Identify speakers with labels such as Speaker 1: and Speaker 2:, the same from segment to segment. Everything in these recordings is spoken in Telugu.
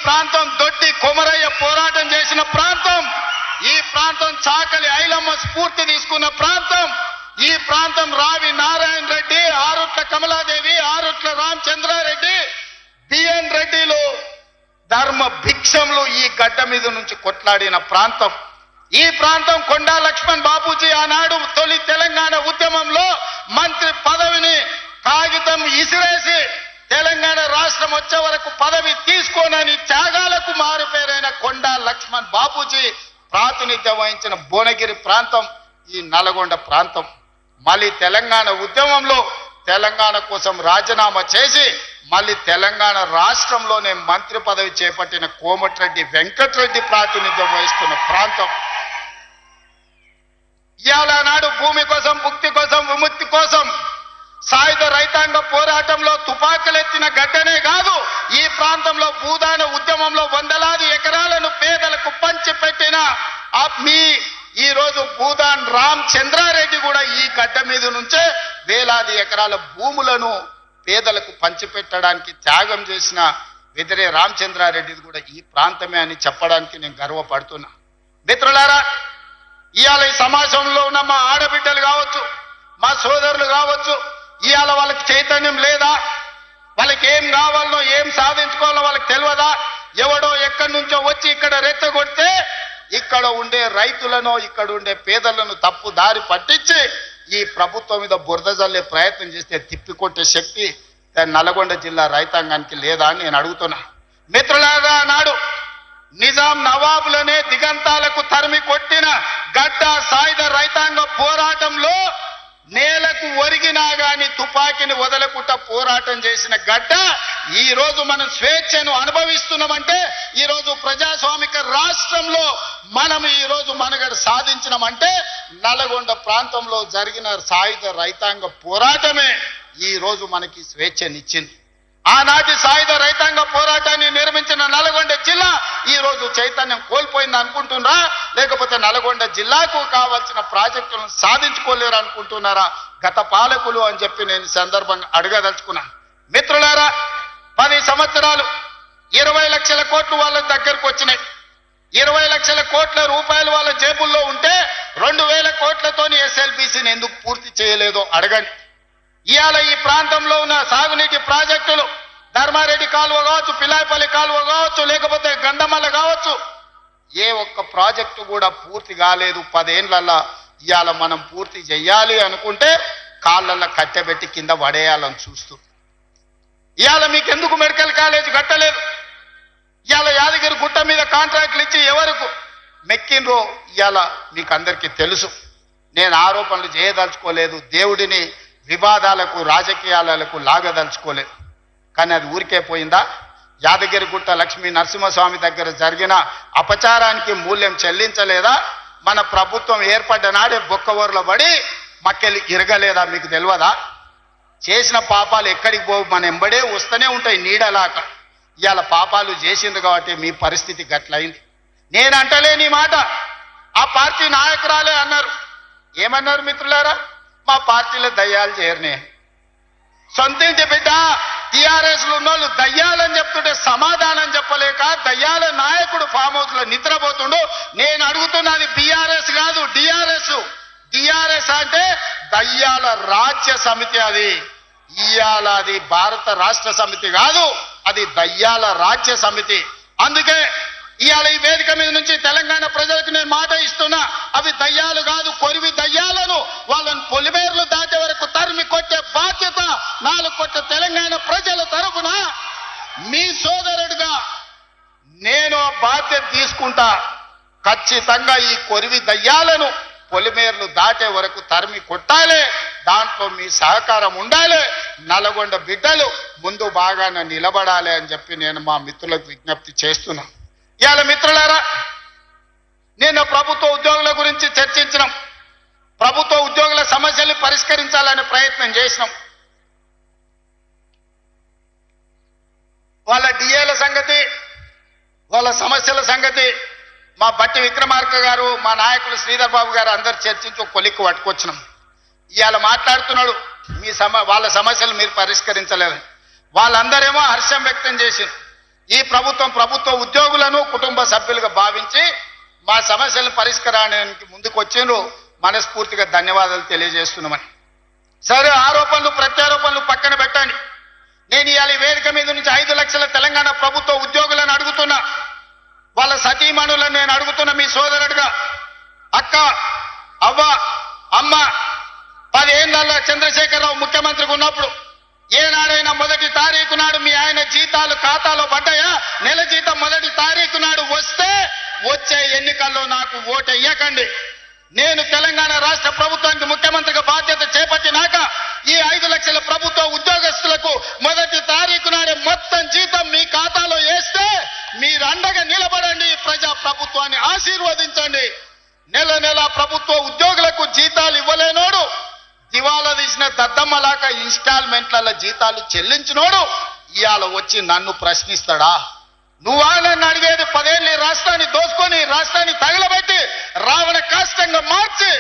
Speaker 1: ప్రాంతం దొడ్డి కొమరయ్య పోరాటం చేసిన ప్రాంతం, ఈ ప్రాంతం చాకలి ఐలమ్మ స్ఫూర్తి తీసుకున్న ప్రాంతం, ఈ ప్రాంతం రావి నారాయణ రెడ్డి, ఆరుట్ల కమలాదేవి, ఆరుట్ల రామచంద్రారెడ్డి, బిఎన్ రెడ్డిలు ధర్మ భిక్షంలో ఈ గడ్డ మీద నుంచి కొట్లాడిన ప్రాంతం. ఈ ప్రాంతం కొండా లక్ష్మణ్ బాబూజీ ఆనాడు తొలి తెలంగాణ ఉద్యమంలో మంత్రి పదవిని కాగితం ఇసిరేసి తెలంగాణ రాష్ట్రం వచ్చే వరకు పదవి తీసుకోనని త్యాగాలకు మారుపేరైన కొండా లక్ష్మణ్ బాబూజీ ప్రాతినిధ్యం వహించిన భువనగిరి ప్రాంతం ఈ నల్గొండ ప్రాంతం. మళ్ళీ తెలంగాణ ఉద్యమంలో తెలంగాణ కోసం రాజీనామా చేసి మళ్ళీ తెలంగాణ రాష్ట్రంలోనే మంత్రి పదవి చేపట్టిన కోమటిరెడ్డి వెంకటరెడ్డి ప్రాతినిధ్యం వహిస్తున్న ప్రాంతం. ఇవాళ నాడు భూమి కోసం, ముక్తి కోసం, విముక్తి కోసం సాయుధ రైతాంగ పోరాటంలో తుపాకులెత్తిన గడ్డనే కాదు, ఈ ప్రాంతంలో భూదాన ఉద్యమంలో వందలాది ఎకరాలను పేదలకు పంచిపెట్టిన ఈ రోజు భూదాన్ రామచంద్రారెడ్డి కూడా ఈ గడ్డ మీద నుంచే వేలాది ఎకరాల భూములను పేదలకు పంచిపెట్టడానికి త్యాగం చేసిన వెదిరే రామచంద్రారెడ్డిది కూడా ఈ ప్రాంతమే అని చెప్పడానికి నేను గర్వపడుతున్నా. మిత్రులారా, ఇవాళ ఈ సమాజంలో ఉన్న మా ఆడబిడ్డలు కావచ్చు, మా సోదరులు కావచ్చు, ఇవాళ వాళ్ళకి చైతన్యం లేదా? వాళ్ళకి ఏం కావాలనో ఏం సాధించుకోవాలో వాళ్ళకి తెలియదా? ఎవడో ఎక్కడి నుంచో వచ్చి ఇక్కడ రెచ్చగొడితే ఇక్కడ ఉండే రైతులను, ఇక్కడ ఉండే పేదలను తప్పు దారి పట్టించి ఈ ప్రభుత్వం మీద బురద జల్లే ప్రయత్నం చేస్తే తిప్పికొట్టే శక్తి నల్గొండ జిల్లా రైతాంగానికి లేదా అని నేను అడుగుతున్నా. మిత్రులారా, నాడు నిజాం నవాబులనే దిగంతాలకు తరిమి కొట్టిన గడ్డ సాయుధ రైతాంగ పోరాటంలో నేలకు ఒరిగినా గాని తుపాకీని వదలకుండా పోరాటం చేసిన గడ్డ ఈ రోజు మనం స్వేచ్ఛను అనుభవిస్తున్నామంటే, ఈ రోజు ప్రజాస్వామిక రాష్ట్రంలో మనం ఈ రోజు మనుగడ సాధించినామంటే నల్గొండ ప్రాంతంలో జరిగిన సాయుధ రైతాంగ పోరాటమే ఈ రోజు మనకి స్వేచ్ఛనిచ్చింది. ఆనాటి సాయుధ రైతాంగ పోరాటాన్ని నిర్మించిన నల్గొండ జిల్లా ఈ రోజు చైతన్యం కోల్పోయింది అనుకుంటున్నారా? లేకపోతే నల్గొండ జిల్లాకు కావాల్సిన ప్రాజెక్టులను సాధించుకోలేరు అనుకుంటున్నారా గత పాలకులు అని చెప్పి నేను సందర్భంగా అడగదలుచుకున్నాను. మిత్రులారా, 10 సంవత్సరాలు 20 లక్షల కోట్లు వాళ్ళ దగ్గరకు వచ్చినాయి. 20 లక్షల కోట్ల రూపాయలు వాళ్ళ జేబుల్లో ఉంటే 2000 కోట్లతోని ఎస్ఎల్బీసీని ఎందుకు పూర్తి చేయలేదో అడగండి. ఇవాళ ఈ ప్రాంతంలో ఉన్న సాగునీటి ప్రాజెక్టులు ధర్మారెడ్డి కాలువ కావచ్చు, పిల్లాయపల్లి కాలువ కావచ్చు, లేకపోతే గంధమల్ల కావచ్చు, ఏ ఒక్క ప్రాజెక్టు కూడా పూర్తి కాలేదు 10 ఏళ్లలో. ఇవాళ మనం పూర్తి చెయ్యాలి అనుకుంటే కాళ్ళల్లో కట్టెబెట్టి కింద పడేయాలని చూస్తూ, ఇవాళ మీకెందుకు మెడికల్ కాలేజ్ కట్టలేదు? ఇవాళ యాదగిరి గుట్ట మీద కాంట్రాక్ట్లు ఇచ్చి ఎవరికి మెక్కినరో ఇవాళ మీకు అందరికీ తెలుసు. నేను ఆరోపణలు చేయదలుచుకోలేదు, దేవుడిని వివాదాలకు రాజకీయాలకు లాగదలుచుకోలేదు. కానీ అది ఊరికే పోయిందా? యాదగిరిగుట్ట లక్ష్మీ నరసింహస్వామి దగ్గర జరిగిన అపచారానికి మూల్యం చెల్లించలేదా? మన ప్రభుత్వం ఏర్పడ్డ నాడే బొక్కవోర్ల పడి మక్కెలి ఇరగలేదా? మీకు తెలియదా? చేసిన పాపాలు ఎక్కడికి పోవు, మన ఎంబడే వస్తూనే ఉంటాయి నీడలాక. ఇవాళ పాపాలు చేసిండ్రు కాబట్టి మీ పరిస్థితి గట్లయింది. నేను అంటలేని మాట ఆ పార్టీ నాయకురాలే అన్నారు. ఏమన్నారు మిత్రులారా? మా పార్టీలో దయ్యాలు చేరనే. సొంతింటి బిడ్డ టీఆర్ఎస్లు ఉన్నోళ్ళు దయ్యాలని చెప్తుంటే సమాధానం చెప్పలేక దయ్యాల నాయకుడు ఫామ్ హౌస్ లో నిద్రపోతుండు. నేను అడుగుతున్నది బీఆర్ఎస్ కాదు, డిఆర్ఎస్. డిఆర్ఎస్ అంటే దయ్యాల రాజ్య సమితి. అది ఇయాల అది భారత రాష్ట్ర సమితి కాదు, అది దయ్యాల రాజ్య సమితి. అందుకే ఇవాళ ఈ వేదిక మీద నుంచి తెలంగాణ ప్రజలకు నేను మాట ఇస్తున్నా, అవి దయ్యాలు కాదు, కొరివి దయ్యాలను వాళ్ళని పొలిమేర్లు దాటే వరకు తరిమి కొట్టే బాధ్యత 4 కోట్ల తెలంగాణ ప్రజల తరఫున మీ సోదరుడిగా నేను ఆ బాధ్యత తీసుకుంటా. ఖచ్చితంగా ఈ కొరివి దయ్యాలను పొలిమేర్లు దాటే వరకు తరిమి కొట్టాలి. దాంట్లో మీ సహకారం ఉండాలి. నల్గొండ బిడ్డలు ముందు బాగానే నిలబడాలి అని చెప్పి నేను మా మిత్రులకు విజ్ఞప్తి చేస్తున్నా. ఇవాళ మిత్రులారా, నేను ప్రభుత్వ ఉద్యోగుల గురించి చర్చించినాం. ప్రభుత్వ ఉద్యోగుల సమస్యలు పరిష్కరించాలనే ప్రయత్నం చేసినాం. వాళ్ళ డిఏల సంగతి, వాళ్ళ సమస్యల సంగతి మా బట్టి విక్రమార్క గారు, మా నాయకులు శ్రీధర్ బాబు గారు అందరు చర్చించి ఒక కొలిక్కు పట్టుకొచ్చినాం. ఇవాళ మాట్లాడుతున్నాడు వాళ్ళ సమస్యలు మీరు పరిష్కరించలేదని. వాళ్ళందరేమో హర్షం వ్యక్తం చేసింది. ఈ ప్రభుత్వ కుటుంబ సభ్యులుగా భావించి మా సమస్యలను పరిష్కారానికి ముందుకు వచ్చిండ్రు. మనస్ఫూర్తిగా ధన్యవాదాలు తెలియజేస్తున్నామని. సరే, ఆరోపణలు ప్రత్యారోపణలు పక్కన పెట్టండి. నేను ఇవాళ వేదిక మీద నుంచి 5 లక్షల తెలంగాణ ప్రభుత్వ ఉద్యోగులను అడుగుతున్నా, వాళ్ళ సతీమణులను నేను అడుగుతున్నా. మీ సోదరుడుగా అక్క, అవ్వ, అమ్మ 10 ఏళ్లలో చంద్రశేఖరరావు ముఖ్యమంత్రిగా ఉన్నప్పుడు ఏనాడైనా మొదటి తారీఖు నాడు మీ ఆయన జీతాలు ఖాతాలో పడ్డాయా? నెల జీతం మొదటి తారీఖు నాడు వస్తే వచ్చే ఎన్నికల్లో నాకు ఓటు వేయకండి. నేను తెలంగాణ రాష్ట్ర ప్రభుత్వానికి ముఖ్యమంత్రిగా బాధ్యత చేపట్టినాక ఈ 5 లక్షల ప్రభుత్వ ఉద్యోగస్తులకు మొదటి తారీఖు నాడే మొత్తం జీతం మీ ఖాతాలో వేస్తే మీరు అండగా నిలబడండి, ప్రజా ప్రభుత్వాన్ని ఆశీర్వదించండి. నెల నెల ప్రభుత్వ ఉద్యోగులకు జీతాలు ఇవ్వలేనోడు, దివాలా తీసిన దద్దమ్మలాగా ఇన్స్టాల్మెంట్ల జీతాలు చెల్లించినోడు ఇవాళ వచ్చి నన్ను ప్రశ్నిస్తాడా? నువ్వా నన్ను అడిగేది? 10 ఏళ్ళు రాష్ట్రాన్ని దోసుకొని రాష్ట్రాన్ని తగలబెట్టి రావణ కాష్టంగా మార్చి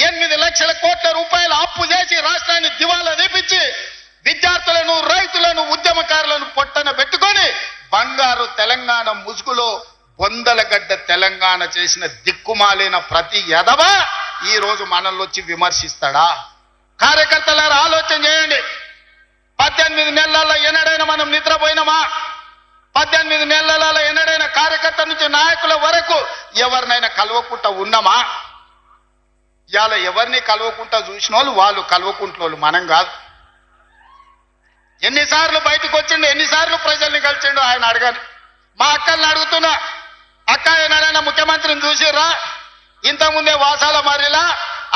Speaker 1: 8 లక్షల కోట్ల రూపాయల అప్పు చేసి రాష్ట్రాన్ని దివాలా తీపించి విద్యార్థులను, రైతులను, ఉద్యమకారులను పొట్టన పెట్టుకొని బంగారు తెలంగాణ ముసుగులో బొందలగడ్డ తెలంగాణ చేసిన దిక్కుమాలిన ప్రతి ఎదవ ఈ రోజు మనల్ని వచ్చి విమర్శిస్తాడా? కార్యకర్తలారా ఆలోచన చేయండి. 18 నెలల్లో ఎన్నడైనా మనం నిద్రపోయినామా? 18 నెలలలో ఎన్నడైనా కార్యకర్త నుంచి నాయకుల వరకు ఎవరినైనా కలవకుండా ఉన్నామా? ఇవాళ ఎవరిని కలవకుండా చూసిన వాళ్ళు కలవకుంటోళ్ళు, మనం కాదు. ఎన్నిసార్లు బయటకు వచ్చిండు, ఎన్నిసార్లు ప్రజల్ని కలిసిండు ఆయన అడగాలి. మా అక్కల్ని అడుగుతున్నా, అక్క ఏనాడైనా ముఖ్యమంత్రిని చూసిర్రా? ఇంతకుముందే వాసాల మర్రిలా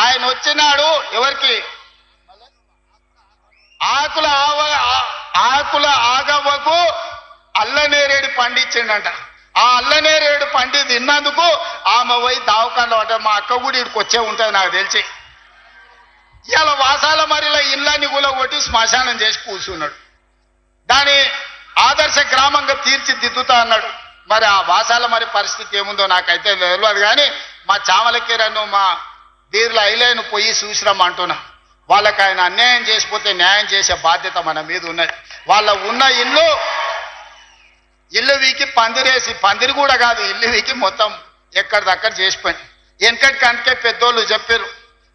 Speaker 1: ఆయన వచ్చినాడు. ఎవరికి? ఆకుల ఆగవ్వకు అల్లనేరేడు పండించిండంట. ఆ అల్లనేరేడు పండి తిన్నందుకు ఆమె పోయి దావకాండ అంటే మా అక్క కూడా ఇక్కడికి వచ్చే ఉంటుంది నాకు తెలిసి. ఇవాళ వాసాల మరిలో ఇళ్ళని కూలగొట్టి శ్మశానం చేసి కూర్చున్నాడు. దాని ఆదర్శ గ్రామంగా తీర్చిదిద్దుతా అన్నాడు. మరి ఆ వాసాల మరి పరిస్థితి ఏముందో నాకైతే తెలియదు. కానీ మా చామలకీరను, మా బీర్ల ఐలేను పోయి చూసిరమ్మంటున్నా. వాళ్ళకి ఆయన అన్యాయం చేసిపోతే న్యాయం చేసే బాధ్యత మన మీద ఉన్నది. వాళ్ళ ఉన్న ఇల్లు వీకి పందిరేసి, పందిరి కూడా కాదు, ఇల్లు వీకి మొత్తం ఎక్కడిదక్కడ చేసిపోయింది. వెనకటి కనుకే పెద్దోళ్ళు చెప్పారు,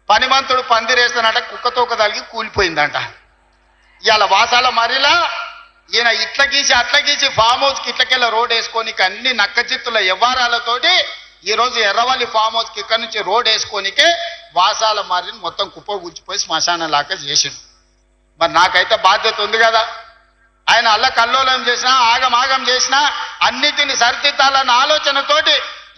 Speaker 1: పనిమంతుడు పందిరేస్తానంట కుక్కతోక తలిగి కూలిపోయిందంట. ఇవాళ వాసాల మరిలా ఈయన ఇట్ల గీసి అట్ల గీసి ఫామ్ హౌస్కి ఇట్లకెళ్ళ రోడ్ వేసుకోనికి అన్ని నక్కచిత్తుల వ్యవహారాలతోటి ఈరోజు ఎర్రవల్లి ఫామ్ హౌస్కి ఇక్కడ నుంచి రోడ్ వేసుకోనికే వాసాల మర్రిని మొత్తం కుప్ప కూర్చిపోయి శ్మశానం లాగా చేసిండు. మరి నాకైతే బాధ్యత ఉంది కదా. ఆయన అల్ల కల్లోలం చేసినా, ఆగమాగం చేసినా అన్నిటిని సరిదిద్దాలన్న ఆలోచనతోటి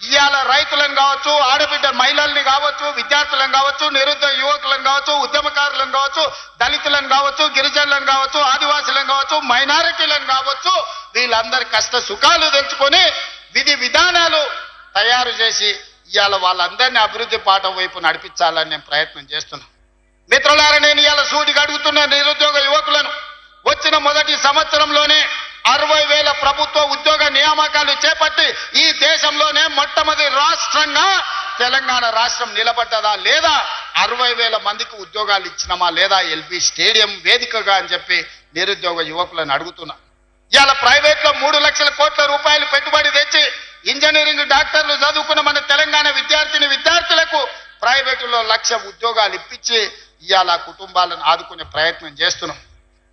Speaker 1: ఇవాళ రైతులను కావచ్చు, ఆడబిడ్డ మహిళల్ని కావచ్చు, విద్యార్థులను కావచ్చు, నిరుద్యోగ యువకులను కావచ్చు, ఉద్యమకారులను కావచ్చు, దళితులను కావచ్చు, గిరిజనులను కావచ్చు, ఆదివాసులను కావచ్చు, మైనారిటీలను కావచ్చు, వీళ్ళందరి కష్ట సుఖాలు తెలుసుకొని విధి విధానాలు తయారు చేసి ఇవాళ వాళ్ళందరినీ అభివృద్ధి పాఠం వైపు నడిపించాలని నేను ప్రయత్నం చేస్తున్నాను. మిత్రులారా, నేను ఇవాళ సూటిగా అడుగుతున్న నిరుద్యోగ యువకులను, వచ్చిన మొదటి సంవత్సరంలోనే 60,000 ప్రభుత్వ ఉద్యోగ నియామకాలు చేపట్టి ఈ దేశంలోనే మొట్టమొదటి రాష్ట్రంగా తెలంగాణ రాష్ట్రం నిలబడ్డదా లేదా? 60,000 మందికి ఉద్యోగాలు ఇచ్చినమా లేదా? ఎల్బీ స్టేడియం వేదికగా అని చెప్పి నిరుద్యోగ యువకులను అడుగుతున్నా. ఇవాళ ప్రైవేట్లో 3 లక్షల కోట్ల రూపాయలు పెట్టుబడి తెచ్చి ఇంజనీరింగ్ డాక్టర్లు చదువుకున్న మన తెలంగాణ విద్యార్థులకు ప్రైవేటులో 1,00,000 ఉద్యోగాలు ఇప్పించి ఇవాళ కుటుంబాలను ఆదుకునే ప్రయత్నం చేస్తున్నాం.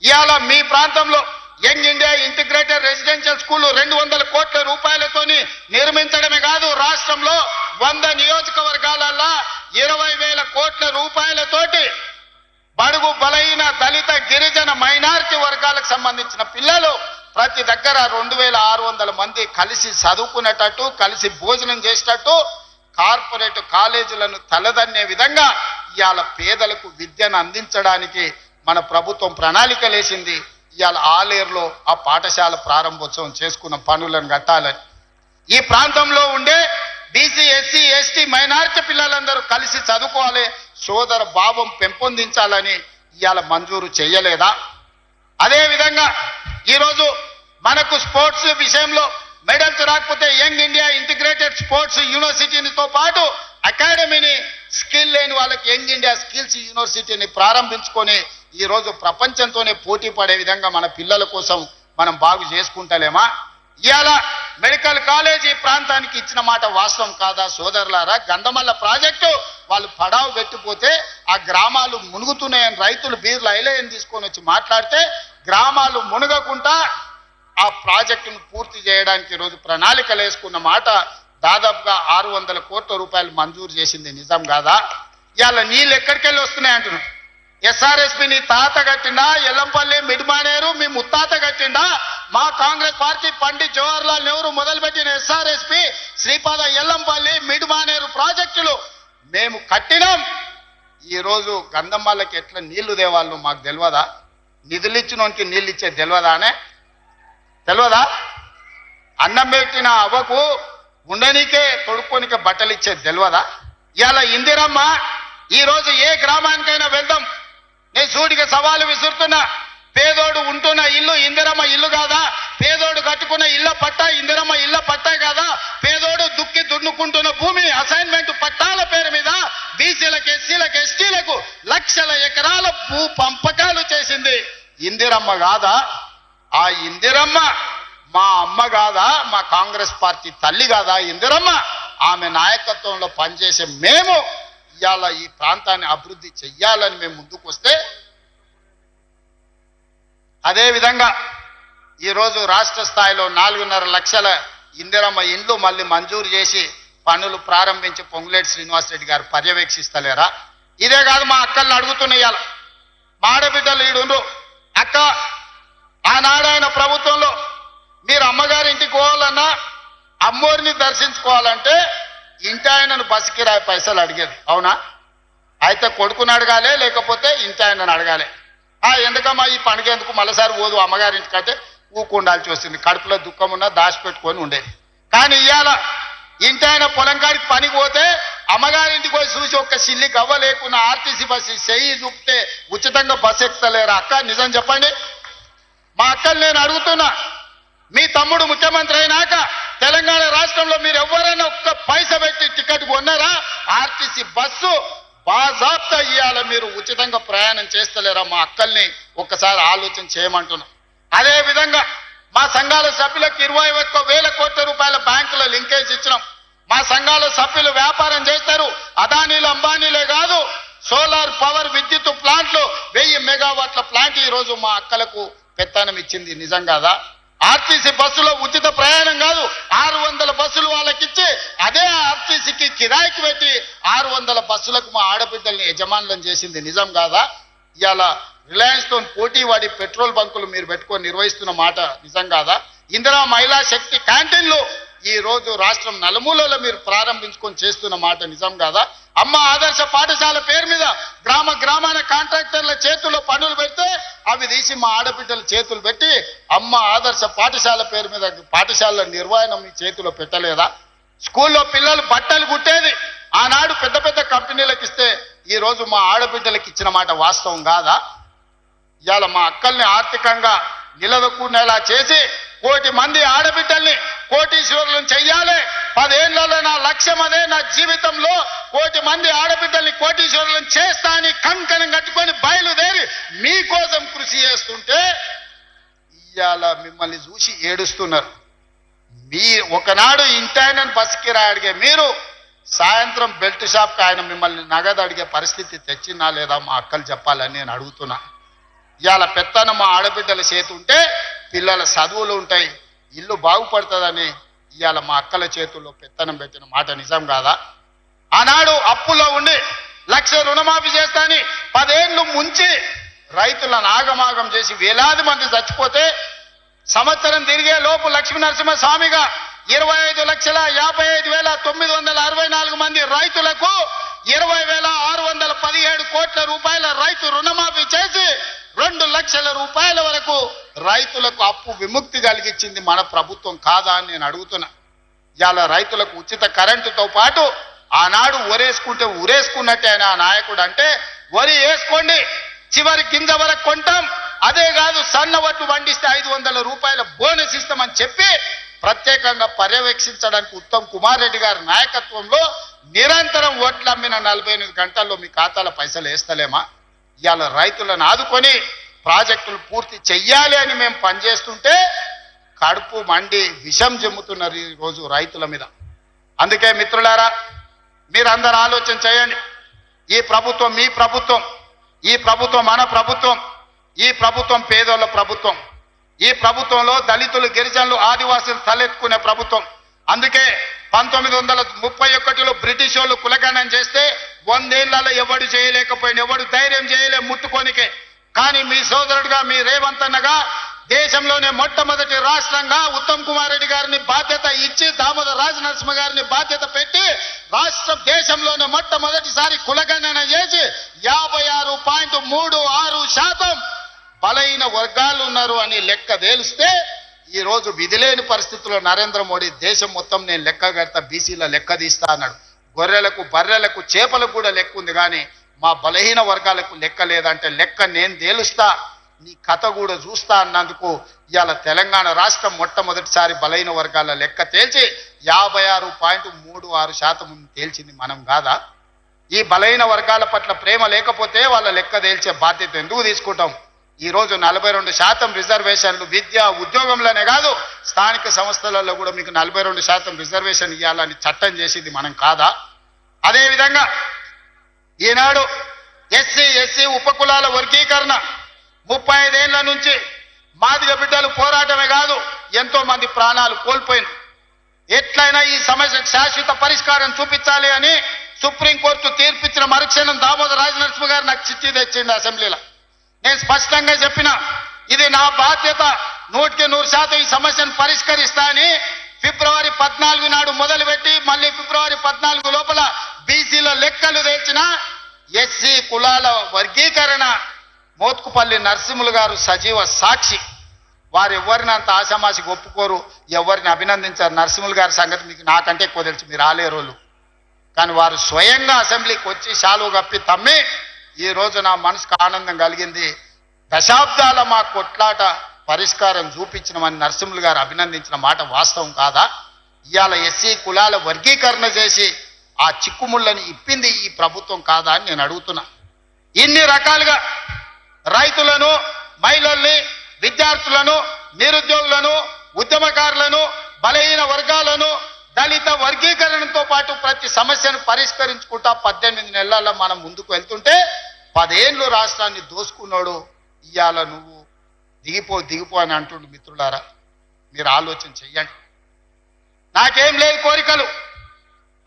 Speaker 1: ఇవాళ మీ ప్రాంతంలో young India integrated residential school 200 కోట్ల రూపాయలతోని నిర్మించడమే కాదు, రాష్ట్రంలో 100 నియోజకవర్గాలలో 20,000 కోట్ల రూపాయలతోటి బడుగు బలైన దళిత గిరిజన మైనారిటీ వర్గాలకు సంబంధించిన పిల్లలు ప్రతి దగ్గర 2,600 మంది కలిసి చదువుకునేటట్టు, కలిసి భోజనం చేసేటట్టు కార్పొరేట్ కాలేజీలను తలదన్నే విధంగా ఇవాళ పేదలకు విద్యను అందించడానికి మన ప్రభుత్వం ప్రణాళికలేసింది. ఇవాళ ఆలేరులో ఆ పాఠశాల ప్రారంభోత్సవం చేసుకున్న పనులను కట్టాలని, ఈ ప్రాంతంలో ఉండే బీసీ, ఎస్సీ, ఎస్టీ, మైనారిటీ పిల్లలందరూ కలిసి చదువుకోవాలి, సోదర భావం పెంపొందించాలని ఇవాళ మంజూరు చేయలేదా? అదేవిధంగా ఈరోజు మనకు స్పోర్ట్స్ విషయంలో మెడల్స్ రాకపోతే యంగ్ ఇండియా ఇంటిగ్రేటెడ్ స్పోర్ట్స్ యూనివర్సిటీతో పాటు అకాడమీని, స్కిల్ లేని వాళ్ళకి యంగ్ ఇండియా స్కిల్స్ యూనివర్సిటీని ప్రారంభించుకొని ఈరోజు ప్రపంచంతోనే పోటీ పడే విధంగా మన పిల్లల కోసం మనం బాగు చేసుకుంటలేమా? ఇవాళ మెడికల్ కాలేజీ ప్రాంతానికి ఇచ్చిన మాట వాస్తవం కాదా సోదరులారా? గంధమల్ల ప్రాజెక్టు వాళ్ళు పడావు పెట్టిపోతే ఆ గ్రామాలు మునుగుతున్నాయని రైతులు బీర్లు ఐలేయని తీసుకొని వచ్చి మాట్లాడితే గ్రామాలు మునగకుండా ఆ ప్రాజెక్టును పూర్తి చేయడానికి ఈరోజు ప్రణాళికలు వేసుకున్న మాట దాదాపుగా 600 కోట్ల రూపాయలు మంజూరు చేసింది నిజం కాదా? ఇవాళ నీళ్ళు ఎక్కడికి వెళ్ళి వస్తున్నాయి అంటున్నాడు. ఎస్ఆర్ఎస్పి నీ తాత కట్టిండా? ఎల్లంపల్లి మిడ్మానేరు మీ ముత్తాత కట్టిండా? మా కాంగ్రెస్ పార్టీ పండిత్ జవహర్లాల్ నెహ్రూ మొదలుపెట్టిన ఎస్ఆర్ఎస్పి శ్రీపాద ఎల్లంపల్లి మిడ్మానేరు ప్రాజెక్టులు మేము కట్టినాం. ఈరోజు గంధమ్మలకి ఎట్లా నీళ్లు దేవాళ్ళు మాకు తెలియదా? నిధులు ఇచ్చినోనికి నీళ్ళు ఇచ్చేది తెలియదానే? తెలియదా? అన్నం పెట్టిన అవ్వకు ఉండనికే తొడుక్కోనికే బట్టలు ఇచ్చేది తెలియదా? ఇవాళ ఇందిరమ్మ ఈరోజు ఏ గ్రామానికైనా వెళ్దాం, నేను సూటిగా సవాలు విసురుతున్నా. పేదోడు ఉంటున్న ఇల్లు ఇందిరమ్మ ఇల్లు కాదా? పేదోడు కట్టుకున్న ఇళ్ల పట్టా ఇందిరమ్మ ఇళ్ల పట్టా కాదా? పేదోడు దుక్కి దున్నుకుంటున్న భూమి అసైన్మెంట్ పట్టాల పేరు మీద బీసీలకు ఎస్సీలకు ఎస్టీలకు లక్షల ఎకరాల భూ పంపకాలు చేసింది ఇందిరమ్మ కాదా? ఆ ఇందిరమ్మ మా అమ్మ కాదా? మా కాంగ్రెస్ పార్టీ తల్లి కాదా ఇందిరమ్మ? ఆమె నాయకత్వంలో పనిచేసే మేము ఇవాళ ఈ ప్రాంతాన్ని అభివృద్ధి చెయ్యాలని మేము ముందుకు వస్తే, అదేవిధంగా ఈరోజు రాష్ట్ర స్థాయిలో 4.5 లక్షల ఇందిరమ్మ ఇండ్లు మళ్ళీ మంజూరు చేసి పనులు ప్రారంభించి పొంగులేటి శ్రీనివాసరెడ్డి గారు పర్యవేక్షిస్తలేరా? ఇదే కాదు, మా అక్కల్ని అడుగుతున్నాయి. మా ఆడబిడ్డలు ఈడుండ్రు. అక్క, ఆనాడైన ప్రభుత్వంలో మీరు అమ్మగారి ఇంటికి పోవాలన్నా అమ్మోరిని దర్శించుకోవాలంటే ఇంటి ఆయనను బస్సు కిరాయి పైసలు అడిగేది, అవునా? అయితే కొడుకుని అడగాలి, లేకపోతే ఇంటి ఆయనను అడగాలి. ఎందుకమ్మా ఈ పండుగ ఎందుకు మళ్ళీసారి పోదు అమ్మగారి ఇంటికంటే ఊకుండాల్సి వస్తుంది. కడుపులో దుఃఖం ఉన్నా దాచిపెట్టుకొని ఉండేది. కానీ ఇవాళ ఇంటి ఆయన పొలం కాడికి పనికి పోతే అమ్మగారింటికి పోయి చూసి ఒక్క సిల్లి గవ్వ లేకున్నా ఆర్టీసీ బస్సు చెయ్యి చూపితే ఉచితంగా బస్సు ఎక్కుతలేరా? అక్క నిజం చెప్పండి. మా అక్కలు నేను అడుగుతున్నా, మీ తమ్ముడు ముఖ్యమంత్రి అయినాక తెలంగాణ రాష్ట్రంలో మీరు ఎవరైనా ఒక్క పైసా పెట్టి టికెట్ కొన్నారా? ఆర్టీసీ బస్సు బాజాప్తా ఇయ్యాల మీరు ఉచితంగా ప్రయాణం చేస్తలేరా? మా అక్కల్ని ఒక్కసారి ఆలోచన చేయమంటున్నాం. అదే విధంగా మా సంఘాల సభ్యులకు 21,000 కోట్ల రూపాయల బ్యాంకుల లింకేజ్ ఇచ్చినాం. మా సంఘాల సభ్యులు వ్యాపారం చేస్తారు. అదానీలు అంబానీలే కాదు, సోలార్ పవర్ విద్యుత్ ప్లాంట్లు 1000 మెగావాట్ల ప్లాంట్ ఈరోజు మా అక్కలకు పెత్తనం ఇచ్చింది నిజం కాదా? ఆర్టీసీ బస్సులో ఉచిత ప్రయాణం కాదు, 600 బస్సులు వాళ్ళకిచ్చి అదే ఆర్టీసీకి కిరాయికి పెట్టి 600 బస్సులకు మా ఆడబిడ్డల్ని యజమానులను చేసింది నిజం కాదా? ఇవాళ రిలయన్స్ తో పోటీ వాడి పెట్రోల్ బంకులు మీరు పెట్టుకొని నిర్వహిస్తున్న మాట నిజం కాదా? ఇందిరా మహిళా శక్తి క్యాంటీన్లు ఈ రోజు రాష్ట్రం నలుమూలలో మీరు ప్రారంభించుకొని చేస్తున్న మాట నిజం కాదా? అమ్మ ఆదర్శ పాఠశాల పేరు మీద గ్రామాన కాంట్రాక్టర్ల చేతుల్లో పనులు పెడితే అవి తీసి మా ఆడబిడ్డల చేతులు పెట్టి అమ్మ ఆదర్శ పాఠశాల పేరు మీద పాఠశాలల నిర్వహణ మీ చేతిలో పెట్టలేదా? స్కూల్లో పిల్లలు బట్టలు కుట్టేది ఆనాడు పెద్ద పెద్ద కంపెనీలకు ఇస్తే ఈ రోజు మా ఆడబిడ్డలకు ఇచ్చిన మాట వాస్తవం కాదా? ఇవాళ మా అక్కల్ని ఆర్థికంగా నిలదొక్కునేలా చేసి 1 కోటి మంది ఆడబిడ్డల్ని కోటీశ్వరులను చెయ్యాలి. 10 ఏళ్లలో నా లక్ష్యం అదే. నా జీవితంలో 1 కోటి మంది ఆడబిడ్డల్ని కోటీశ్వరులను చేస్తా అని కంకణం కట్టుకొని బయలుదేరి మీకోసం కృషి చేస్తుంటే ఇవాళ మిమ్మల్ని చూసి ఏడుస్తున్నారు. మీ ఒకనాడు ఇంటాయనని బస్సుకి అడిగే మీరు సాయంత్రం బెల్ట్ షాప్కి ఆయన మిమ్మల్ని నగదు అడిగే పరిస్థితి తెచ్చినా లేదా? మా అక్కలు చెప్పాలని నేను అడుగుతున్నా. ఇవాళ పెత్తన మా ఆడబిడ్డల చేతి ఉంటే పిల్లల చదువులు ఉంటాయి, ఇల్లు బాగుపడుతుందని ఇవాళ మా అక్కల చేతుల్లో పెత్తనం పెట్టిన మాట నిజం కాదా? ఆనాడు అప్పులో ఉండి 1 లక్ష రుణమాఫీ చేస్తాని 10 ఏళ్ళు ముంచి రైతులను ఆగమాగం చేసి వేలాది మంది చచ్చిపోతే సంవత్సరం తిరిగే లోపు లక్ష్మీ నరసింహస్వామిగా 25,55,964 మంది రైతులకు 20,617 కోట్ల రూపాయల రైతు రుణమాఫీ చేసి 2 లక్షల రూపాయల వరకు రైతులకు అప్పు విముక్తి కలిగించింది మన ప్రభుత్వం కాదా అని నేను అడుగుతున్నా. ఇవాళ రైతులకు ఉచిత కరెంటుతో పాటు ఆనాడు ఒరేసుకుంటే ఉరేసుకున్నట్టే ఆయన ఆ నాయకుడు అంటే వరి వేసుకోండి చివరి గింజ వరకు కొంటాం, అదే కాదు సన్న వడ్లు పండిస్తే 500 రూపాయల బోనస్ ఇస్తామని చెప్పి ప్రత్యేకంగా పర్యవేక్షించడానికి ఉత్తమ్ కుమార్ రెడ్డి గారి నాయకత్వంలో నిరంతరం ఓట్లు అమ్మిన 48 గంటల్లో మీ ఖాతాల పైసలు వేస్తలేమా? ఇవాళ రైతులను ఆదుకొని ప్రాజెక్టులు పూర్తి చెయ్యాలి అని మేము పనిచేస్తుంటే కడుపు మండి విషం జమ్ముతున్నారు ఈ రోజు రైతుల మీద. అందుకే మిత్రులారా, మీరందరూ ఆలోచన చేయండి. ఈ ప్రభుత్వం మీ ప్రభుత్వం, ఈ ప్రభుత్వం మన ప్రభుత్వం, ఈ ప్రభుత్వం పేదోళ్ళ ప్రభుత్వం, ఈ ప్రభుత్వంలో దళితులు, గిరిజనులు, ఆదివాసులు తలెత్తుకునే ప్రభుత్వం. అందుకే 1931లో బ్రిటిష్ వాళ్ళు కులగణన చేస్తే 100 ఏళ్లలో ఎవడు చేయలేకపోయిన, ఎవడు ధైర్యం చేయలే ముట్టుకోనికే. కానీ మీ సోదరుడుగా, మీ రేవంత్ అన్నగా దేశంలోనే మొట్టమొదటి రాష్ట్రంగా ఉత్తమ్ కుమార్ రెడ్డి గారిని బాధ్యత ఇచ్చి, దామోదర్ రాజనరసింహ గారిని బాధ్యత పెట్టి దేశంలోనే మొట్టమొదటిసారి కులగణన చేసి 56.36% బలైన వర్గాలు ఉన్నారు అని లెక్క తేలిస్తే, ఈ రోజు విధిలేని పరిస్థితుల్లో నరేంద్ర మోడీ దేశం మొత్తం నేను లెక్క కడతా, బీసీల లెక్క తీస్తా అన్నాడు. గొర్రెలకు, బర్రెలకు, చేపలకు కూడా లెక్క ఉంది, కానీ మా బలహీన వర్గాలకు లెక్క లేదంటే లెక్క నేను తేలుస్తా, నీ కథ కూడా చూస్తా అన్నందుకు ఇవాళ తెలంగాణ రాష్ట్రం మొట్టమొదటిసారి బలహీన వర్గాల లెక్క తేల్చి 56.36% తేల్చింది మనం కాదా? ఈ బలహీన వర్గాల పట్ల ప్రేమ లేకపోతే వాళ్ళ లెక్క తేల్చే బాధ్యత ఎందుకు తీసుకుంటాం? ఈ రోజు 42% రిజర్వేషన్లు విద్య, ఉద్యోగంలోనే కాదు స్థానిక సంస్థలలో కూడా మీకు 42% రిజర్వేషన్ ఇవ్వాలని చట్టం చేసింది మనం కాదా? అదేవిధంగా ఈనాడు ఎస్సీ ఉపకులాల వర్గీకరణ 35 ఏళ్ల నుంచి మాదిగ బిడ్డలు పోరాటమే కాదు ఎంతో మంది ప్రాణాలు కోల్పోయింది. ఎట్లయినా ఈ సమస్యకు శాశ్వత పరిష్కారం చూపించాలి అని సుప్రీంకోర్టు తీర్పిచ్చిన మరుక్షణం దామోదర్ రాజనరసింహ గారు నాకు చిట్టి తెచ్చిండు అసెంబ్లీలో. నేను స్పష్టంగా చెప్పిన, ఇది నా బాధ్యత, 100% ఈ సమస్యను పరిష్కరిస్తా అని ఫిబ్రవరి 14 నాడు మొదలుపెట్టి మళ్ళీ ఫిబ్రవరి 14 లోపల బీసీల లెక్కలు తెచ్చిన ఎస్సీ కులాల వర్గీకరణ మోత్కుపల్లి నరసింహులు గారు సజీవ సాక్షి. వారు ఎవరిని అంత ఆశామాషికి ఒప్పుకోరు, ఎవరిని అభినందించారు. నరసింహులు గారి సంగతి మీకు నాకంటే ఎక్కువ తెలుసు, మీరు రాలేరోళ్ళు. కానీ వారు స్వయంగా అసెంబ్లీకి వచ్చి శాలువ కప్పి తమ్మి, ఈ రోజు నా మనసుకు ఆనందం కలిగింది, దశాబ్దాల మా కొట్లాట పరిష్కారం చూపించినమని నరసింహులు గారు అభినందించిన మాట వాస్తవం కాదా? ఇవాళ ఎస్సీ కులాల వర్గీకరణ చేసి ఆ చిక్కుముళ్ళని ఇప్పింది ఈ ప్రభుత్వం కాదా అని నేను అడుగుతున్నా. ఇన్ని రకాలుగా రైతులను, మహిళల్ని, విద్యార్థులను, నిరుద్యోగులను, ఉద్యమకారులను, బలహీన వర్గాలను, దళిత వర్గీకరణతో పాటు ప్రతి సమస్యను పరిష్కరించుకుంటా 18 నెలల్లో మనం ముందుకు వెళ్తుంటే 10 ఏళ్ళు రాష్ట్రాన్ని దోసుకున్నాడు. ఇవాళ నువ్వు దిగిపో అని అంటుండు. మిత్రులారా, మీరు ఆలోచన చెయ్యండి. నాకేం లేదు కోరికలు,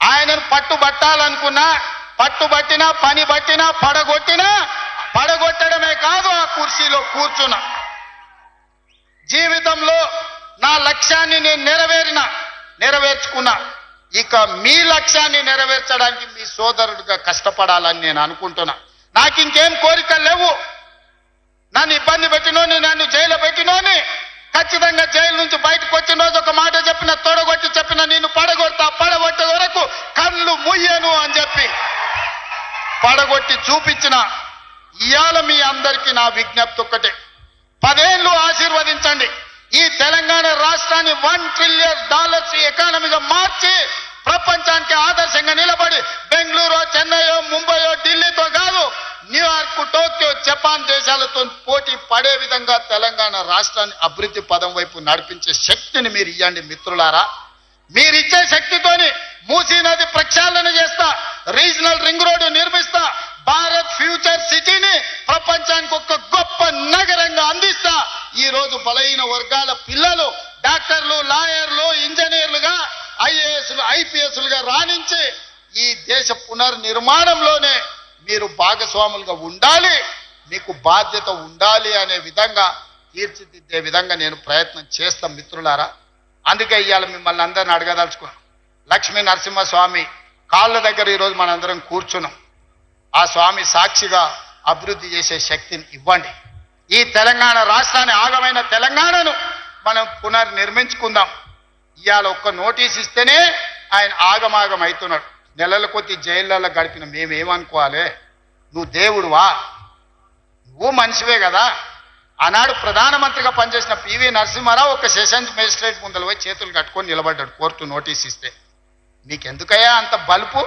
Speaker 1: ఆయనను పట్టుబట్టాలనుకున్నా, పట్టుబట్టినా, పని బట్టినా, పడగొట్టడమే కాదు ఆ కుర్చీలో కూర్చున్నా. జీవితంలో నా లక్ష్యాన్ని నేను నెరవేర్చుకున్నా. ఇక మీ లక్ష్యాన్ని నెరవేర్చడానికి మీ సోదరుడిగా కష్టపడాలని నేను అనుకుంటున్నా. నాకు ఇంకేం కోరికలు లేవు. నన్ను ఇబ్బంది పెట్టినోని, నన్ను జైలు పెట్టినోని ఖచ్చితంగా జైలు నుంచి బయటకు వచ్చిన రోజు ఒక మాట చెప్పిన, తొడగొట్టి చెప్పిన, నిన్ను పడగొట్టే వరకు కళ్ళు ముయ్యను అని చెప్పి పడగొట్టి చూపించిన. ఇవాళ మీ అందరికీ నా విజ్ఞప్తి ఒక్కటే, 10 ఏళ్ళు ఆశీర్వదించండి. ఈ తెలంగాణ రాష్ట్రాన్ని $1 ట్రిలియన్ ఎకానమీగా మార్చి ప్రపంచానికి ఆదర్శంగా నిలబడి బెంగళూరు, చెన్నైయో, ముంబైయో, ఢిల్లీతో కాదు న్యూయార్క్, టోక్యో, జపాన్ దేశాలతో పోటీ పడే విధంగా తెలంగాణ రాష్ట్రాన్ని అభివృద్ధి పదం వైపు నడిపించే శక్తిని మీరు ఇవ్వండి మిత్రులారా. మీరిచ్చే శక్తితోని మూసీ నది ప్రక్షాళన చేస్తా, రీజనల్ రింగ్ రోడ్డు నిర్మిస్తా, భారత్ ఫ్యూచర్ సిటీని ప్రపంచానికి ఒక గొప్ప నగరంగా అందిస్తా. ఈ రోజు బలహీన వర్గాల పిల్లలు డాక్టర్లు, లాయర్లు, ఇంజనీర్లుగా, ఐఏఎస్లు, ఐపీఎస్లుగా రాణించి ఈ దేశ పునర్నిర్మాణంలోనే మీరు భాగస్వాములుగా ఉండాలి, మీకు బాధ్యత ఉండాలి అనే విధంగా తీర్చిదిద్దే విధంగా నేను ప్రయత్నం చేస్తాం మిత్రులారా. అందుకే ఇవాళ మిమ్మల్ని అందరిని అడగదలుచుకున్నాం. లక్ష్మీ నరసింహస్వామి కాళ్ళ దగ్గర ఈరోజు మనందరం కూర్చున్నాం. ఆ స్వామి సాక్షిగా అభివృద్ధి చేసే శక్తిని ఇవ్వండి. ఈ తెలంగాణ రాష్ట్రాన్ని, ఆగమైన తెలంగాణను మనం పునర్నిర్మించుకుందాం. ఇవాళ ఒక్క నోటీస్ ఇస్తేనే ఆయన ఆగమాగం అవుతున్నాడు. నెలల కొద్ది జైళ్ళలో గడిపిన మేమేమనుకోవాలి? నువ్వు దేవుడువా? నువ్వు మనిషివే కదా. ఆనాడు ప్రధానమంత్రిగా పనిచేసిన పివి నరసింహారావు ఒక సెషన్స్ మేజిస్ట్రేట్ ముందర పోయి చేతులు కట్టుకొని నిలబడ్డాడు కోర్టు నోటీస్ ఇస్తే. మీకెందుకయ్యా అంత బలుపు?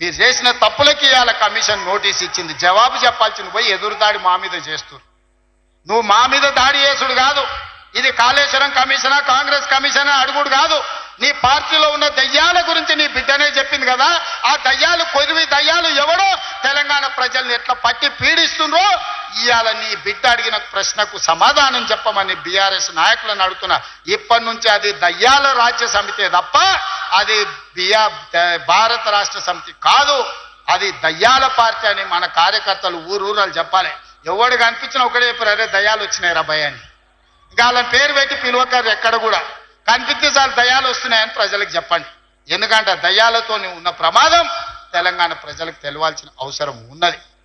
Speaker 1: మీరు చేసిన తప్పులకి ఇవాళ కమిషన్ నోటీస్ ఇచ్చింది. జవాబు చెప్పాల్సింది పోయి ఎదురుదాడి మా మీద చేస్తారు. నువ్వు మా మీద దాడి చేసుడు కాదు, ఇది కాళేశ్వరం కమిషనా కాంగ్రెస్ కమిషనా అడుగుడు కాదు. నీ పార్టీలో ఉన్న దయ్యాల గురించి నీ బిడ్డనే చెప్పింది కదా. ఆ దయ్యాలు కొరివి దయ్యాలు ఎవడో తెలంగాణ ప్రజల్ని ఎట్లా పట్టి పీడిస్తుండ్రో ఇవాళ నీ బిడ్డ అడిగిన ప్రశ్నకు సమాధానం చెప్పమని బీఆర్ఎస్ నాయకులను అడుగుతున్నా. ఇప్పటి నుంచి అది దయ్యాల రాజ్య సమితే తప్ప అది భారత రాష్ట్ర సమితి కాదు. అది దయ్యాల పార్టీ అని మన కార్యకర్తలు ఊరూరాలు చెప్పాలి. ఎవడు కనిపించినా ఒకటే చెప్పారు, అరే దయ్యాలు వచ్చినాయి రా భయ అని. ఇంకా వాళ్ళని పేరు పెట్టి పిలువకారు ఎక్కడ కూడా. కనిపిస్తే చాలు దయ్యాలు వస్తున్నాయని ప్రజలకు చెప్పండి. ఎందుకంటే దయ్యాలతో ఉన్న ప్రమాదం తెలంగాణ ప్రజలకు తెలవాల్సిన అవసరం ఉన్నది.